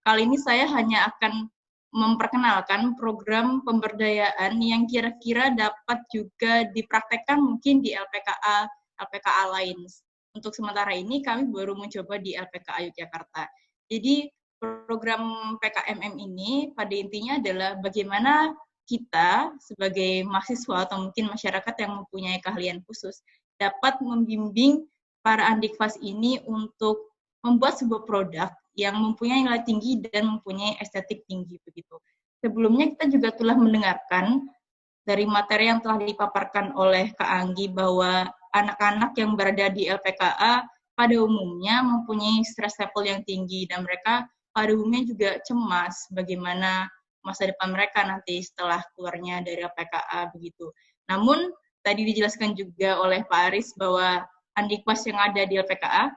kali ini saya hanya akan memperkenalkan program pemberdayaan yang kira-kira dapat juga dipraktekkan mungkin di LPKA lain. Untuk sementara ini kami baru mencoba di LPKA Yogyakarta. Jadi program PKMM ini pada intinya adalah bagaimana kita sebagai mahasiswa atau mungkin masyarakat yang mempunyai keahlian khusus dapat membimbing para andikvas ini untuk membuat sebuah produk yang mempunyai nilai tinggi dan mempunyai estetik tinggi begitu. Sebelumnya kita juga telah mendengarkan dari materi yang telah dipaparkan oleh Kak Anggi bahwa anak-anak yang berada di LPKA pada umumnya mempunyai stress level yang tinggi dan mereka pada umumnya juga cemas bagaimana masa depan mereka nanti setelah keluarnya dari LPKA begitu. Namun tadi dijelaskan juga oleh Pak Aris bahwa andikvas yang ada di LPKA,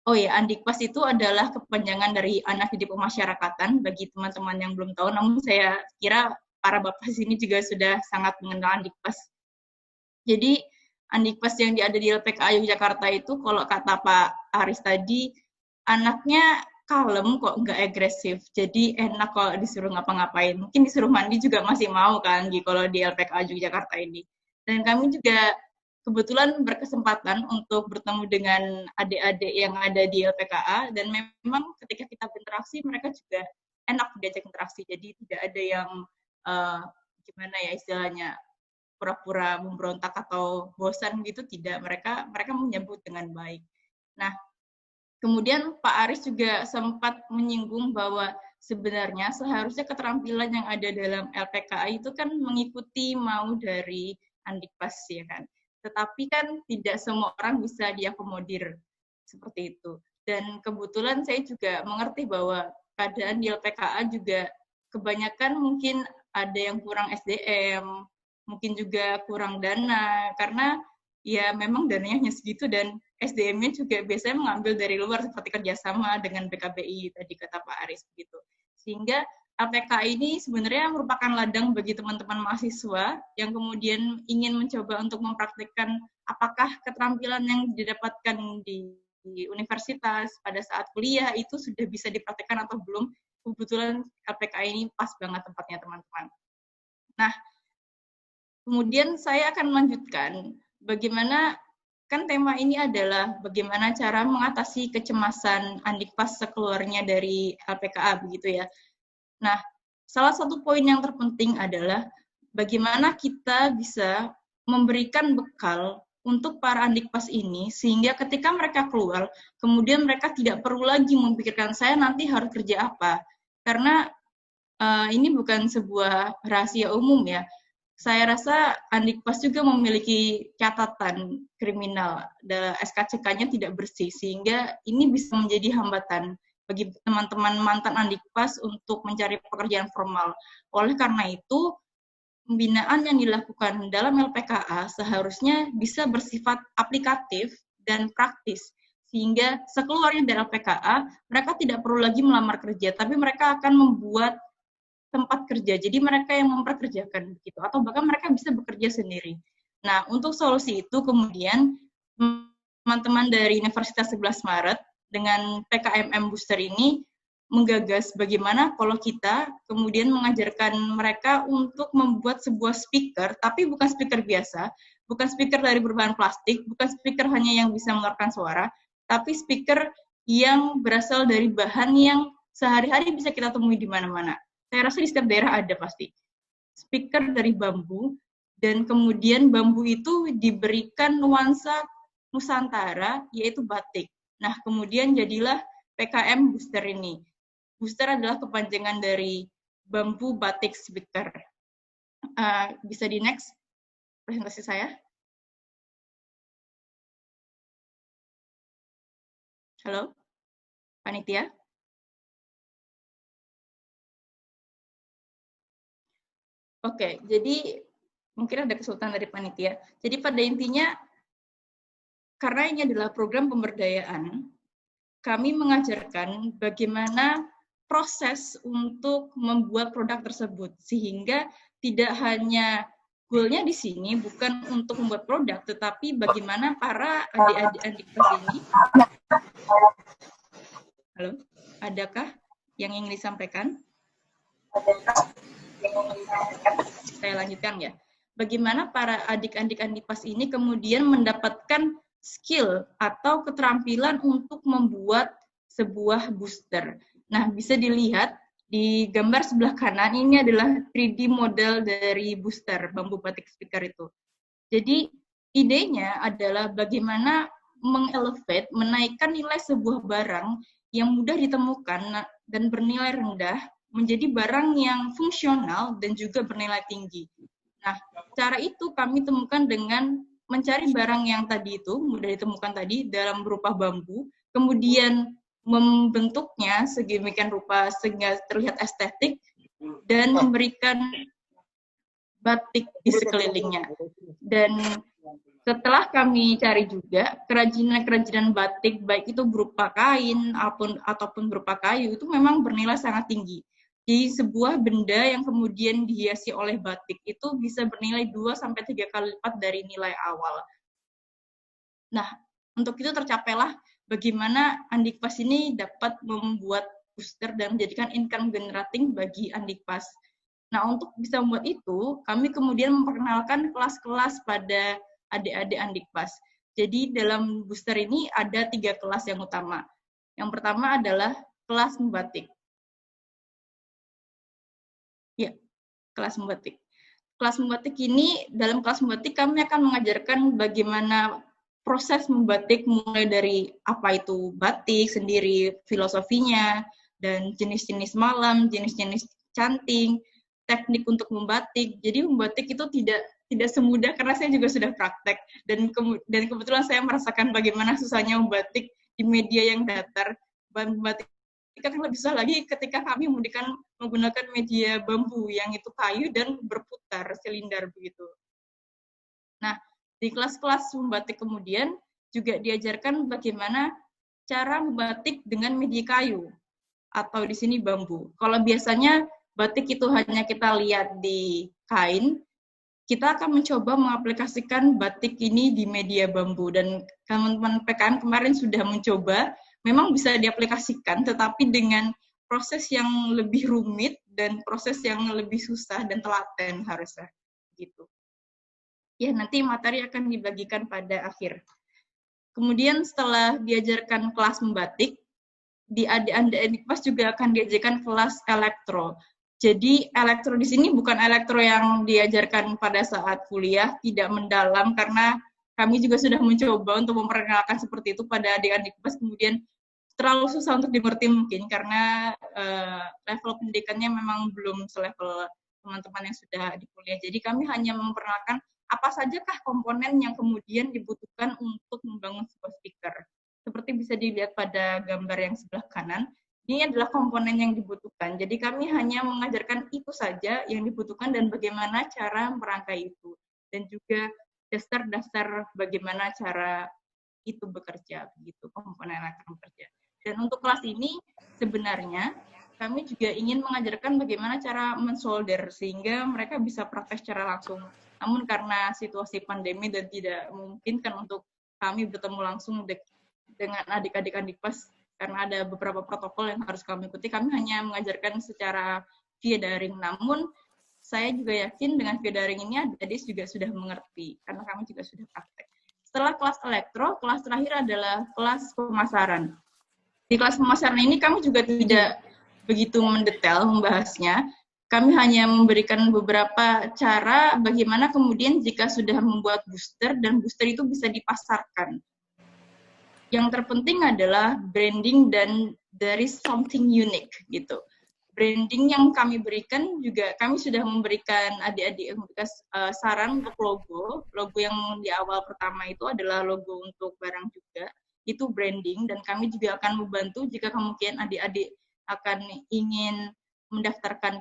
oh ya, Andikpas itu adalah kepanjangan dari Anak Didik Pemasyarakatan bagi teman-teman yang belum tahu, namun saya kira para bapak sini juga sudah sangat mengenal Andikpas. Jadi Andikpas yang ada di LPKA Yogyakarta itu kalau kata Pak Aris tadi, anaknya kalem kok, nggak agresif, jadi enak kalau disuruh ngapa-ngapain. Mungkin disuruh mandi juga masih mau kan, kalau di LPKA Yogyakarta ini. Dan kami juga kebetulan berkesempatan untuk bertemu dengan adik-adik yang ada di LPKA dan memang ketika kita berinteraksi mereka juga enak diajak interaksi, jadi tidak ada yang gimana ya istilahnya pura-pura memberontak atau bosan gitu, tidak, mereka menyambut dengan baik. Nah, kemudian Pak Aris juga sempat menyinggung bahwa sebenarnya seharusnya keterampilan yang ada dalam LPKA itu kan mengikuti mau dari Andikpas ya kan. Tetapi kan tidak semua orang bisa diakomodir seperti itu. Dan kebetulan saya juga mengerti bahwa keadaan di LPKA juga kebanyakan mungkin ada yang kurang SDM, mungkin juga kurang dana, karena ya memang dananya hanya segitu dan SDM-nya juga biasanya mengambil dari luar seperti kerjasama dengan BKBI tadi kata Pak Aris begitu. Sehingga LPKA ini sebenarnya merupakan ladang bagi teman-teman mahasiswa yang kemudian ingin mencoba untuk mempraktikkan apakah keterampilan yang didapatkan di universitas pada saat kuliah itu sudah bisa dipraktikkan atau belum. Kebetulan LPKA ini pas banget tempatnya teman-teman. Nah, kemudian saya akan melanjutkan bagaimana, kan tema ini adalah bagaimana cara mengatasi kecemasan Andikpas sekeluarnya dari LPKA begitu ya. Nah, salah satu poin yang terpenting adalah bagaimana kita bisa memberikan bekal untuk para Andikpas ini sehingga ketika mereka keluar, kemudian mereka tidak perlu lagi memikirkan saya nanti harus kerja apa. Karena ini bukan sebuah rahasia umum ya. Saya rasa Andikpas juga memiliki catatan kriminal, SKCK-nya tidak bersih, sehingga ini bisa menjadi hambatan bagi teman-teman mantan Andikpas untuk mencari pekerjaan formal. Oleh karena itu, pembinaan yang dilakukan dalam LPKA seharusnya bisa bersifat aplikatif dan praktis, sehingga sekeluarnya dari LPKA, mereka tidak perlu lagi melamar kerja, tapi mereka akan membuat tempat kerja, jadi mereka yang memperkerjakan begitu, atau bahkan mereka bisa bekerja sendiri. Nah, untuk solusi itu kemudian teman-teman dari Universitas 11 Maret dengan PKMM Booster ini menggagas bagaimana kalau kita kemudian mengajarkan mereka untuk membuat sebuah speaker, tapi bukan speaker biasa, bukan speaker dari berbahan plastik, bukan speaker hanya yang bisa mengeluarkan suara, tapi speaker yang berasal dari bahan yang sehari-hari bisa kita temui di mana-mana. Saya rasa di setiap daerah ada pasti. Speaker dari bambu, dan kemudian bambu itu diberikan nuansa Nusantara, yaitu batik. Nah, kemudian jadilah PKM Booster ini. Booster adalah kepanjangan dari bambu batik speaker. Bisa di next presentasi saya. Halo, panitia. Oke, jadi mungkin ada kesulitan dari panitia. Jadi pada intinya, karena ini adalah program pemberdayaan, kami mengajarkan bagaimana proses untuk membuat produk tersebut, sehingga tidak hanya goalnya di sini bukan untuk membuat produk, tetapi bagaimana para adik-adik Andikpas ini, halo, adakah yang ingin disampaikan? Saya lanjutkan ya. Bagaimana para adik-adik Andipas ini kemudian mendapatkan skill atau keterampilan untuk membuat sebuah booster. Nah, bisa dilihat di gambar sebelah kanan, ini adalah 3D model dari booster bambu batik speaker itu. Jadi, idenya adalah bagaimana mengelevate, menaikkan nilai sebuah barang yang mudah ditemukan dan bernilai rendah menjadi barang yang fungsional dan juga bernilai tinggi. Nah, cara itu kami temukan dengan mencari barang yang tadi itu, mudah ditemukan tadi, dalam berupa bambu, kemudian membentuknya sedemikian rupa sehingga terlihat estetik, dan memberikan batik di sekelilingnya. Dan setelah kami cari juga, kerajinan-kerajinan batik, baik itu berupa kain ataupun berupa kayu, itu memang bernilai sangat tinggi. Di sebuah benda yang kemudian dihiasi oleh batik itu bisa bernilai 2-3 kali lipat dari nilai awal. Nah, untuk itu tercapailah bagaimana Andikpas ini dapat membuat booster dan menjadikan income generating bagi Andikpas. Nah, untuk bisa membuat itu, kami kemudian memperkenalkan kelas-kelas pada adik-adik Andikpas. Jadi dalam booster ini ada 3 kelas yang utama. Yang pertama adalah kelas membatik. Ya, kelas membatik. Kelas membatik ini, dalam kelas membatik kami akan mengajarkan bagaimana proses membatik mulai dari apa itu batik sendiri, filosofinya, dan jenis-jenis malam, jenis-jenis canting, teknik untuk membatik. Jadi membatik itu tidak semudah karena saya juga sudah praktek dan kebetulan saya merasakan bagaimana susahnya membatik di media yang datar. Membatik kan lebih susah lagi ketika kami menggunakan media bambu yang itu kayu dan berputar silinder begitu. Nah, di kelas-kelas membatik kemudian juga diajarkan bagaimana cara membatik dengan media kayu atau di sini bambu. Kalau biasanya batik itu hanya kita lihat di kain, kita akan mencoba mengaplikasikan batik ini di media bambu dan teman-teman PKN kemarin sudah mencoba. Memang bisa diaplikasikan, tetapi dengan proses yang lebih rumit dan proses yang lebih susah dan telaten harusnya gitu. Ya, nanti materi akan dibagikan pada akhir. Kemudian setelah diajarkan kelas membatik, di adik-adik pas juga akan diajarkan kelas elektro. Jadi elektro di sini bukan elektro yang diajarkan pada saat kuliah, tidak mendalam karena kami juga sudah mencoba untuk memperkenalkan seperti itu pada adik-adik pas, kemudian terlalu susah untuk dimengerti mungkin karena level pendidikannya memang belum selevel teman-teman yang sudah di kuliah. Jadi kami hanya memperkenalkan apa sajakah komponen yang kemudian dibutuhkan untuk membangun sebuah speaker. Seperti bisa dilihat pada gambar yang sebelah kanan, ini adalah komponen yang dibutuhkan. Jadi kami hanya mengajarkan itu saja yang dibutuhkan dan bagaimana cara merangkai itu. Dan juga dasar-dasar bagaimana cara itu bekerja, begitu komponen elektron bekerja. Dan untuk kelas ini sebenarnya kami juga ingin mengajarkan bagaimana cara mensolder sehingga mereka bisa praktek secara langsung. Namun karena situasi pandemi dan tidak memungkinkan untuk kami bertemu langsung dengan adik-adik Andikpas karena ada beberapa protokol yang harus kami ikuti, kami hanya mengajarkan secara via daring. Namun saya juga yakin dengan via daring ini adik-adik juga sudah mengerti karena kami juga sudah praktek. Setelah kelas elektro, kelas terakhir adalah kelas pemasaran. Di kelas pemasaran ini kami juga tidak begitu mendetail membahasnya. Kami hanya memberikan beberapa cara bagaimana kemudian jika sudah membuat booster dan booster itu bisa dipasarkan. Yang terpenting adalah branding dan there is something unique gitu. Branding yang kami berikan juga kami sudah memberikan adik-adik saran untuk logo. Logo yang di awal pertama itu adalah logo untuk barang juga. Itu branding dan kami juga akan membantu jika kemungkinan adik-adik akan ingin mendaftarkan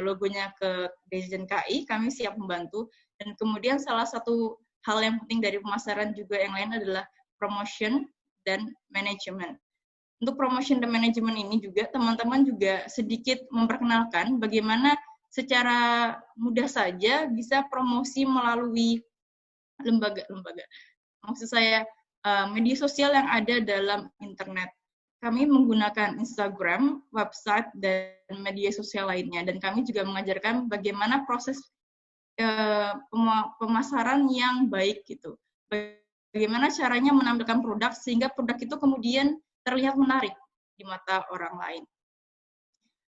logonya ke Dirjen KI, kami siap membantu. Dan kemudian salah satu hal yang penting dari pemasaran juga yang lain adalah promotion dan manajemen. Untuk promotion dan manajemen ini juga teman-teman juga sedikit memperkenalkan bagaimana secara mudah saja bisa promosi melalui lembaga-lembaga. Maksud saya media sosial yang ada dalam internet. kami menggunakan Instagram, website, dan media sosial lainnya. Dan kami juga mengajarkan bagaimana proses pemasaran yang baik gitu. Bagaimana caranya menampilkan produk sehingga produk itu kemudian terlihat menarik di mata orang lain.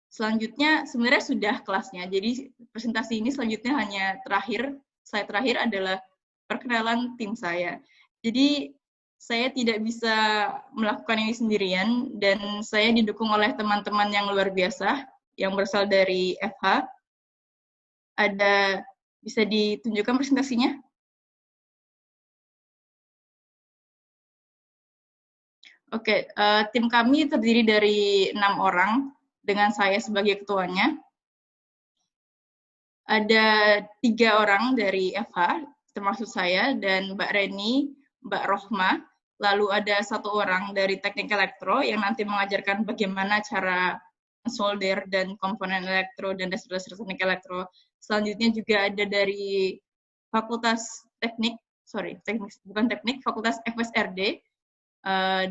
Selanjutnya sebenarnya sudah kelasnya. Jadi presentasi ini selanjutnya hanya slide terakhir adalah perkenalan tim saya. Jadi saya tidak bisa melakukan ini sendirian dan saya didukung oleh teman-teman yang luar biasa yang berasal dari FH. Ada bisa ditunjukkan presentasinya? Oke, tim kami terdiri dari 6 orang dengan saya sebagai ketuanya. Ada 3 orang dari FH, termasuk saya dan Mbak Reni, Mbak Rohma. Lalu ada 1 orang dari Teknik Elektro yang nanti mengajarkan bagaimana cara solder dan komponen elektro dan dasar-dasar teknik elektro. Selanjutnya juga ada dari Fakultas Fakultas FSRD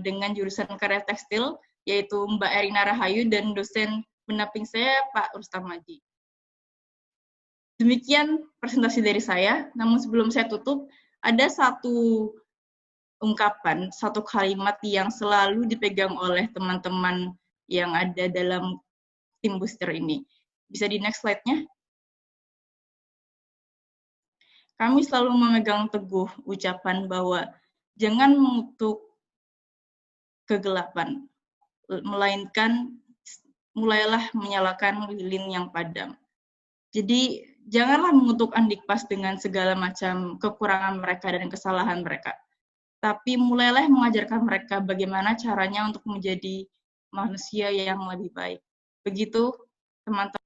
dengan jurusan karya tekstil, yaitu Mbak Erina Rahayu dan dosen pendamping saya Pak Rustam Maji. Demikian presentasi dari saya, namun sebelum saya tutup, ada satu ungkapan, satu kalimat yang selalu dipegang oleh teman-teman yang ada dalam tim booster ini. Bisa di next slide-nya? Kami selalu memegang teguh ucapan bahwa jangan mengutuk kegelapan, melainkan mulailah menyalakan lilin yang padam. Jadi janganlah mengutuk Andikpas dengan segala macam kekurangan mereka dan kesalahan mereka. Tapi mulailah mengajarkan mereka bagaimana caranya untuk menjadi manusia yang lebih baik. Begitu, teman-teman.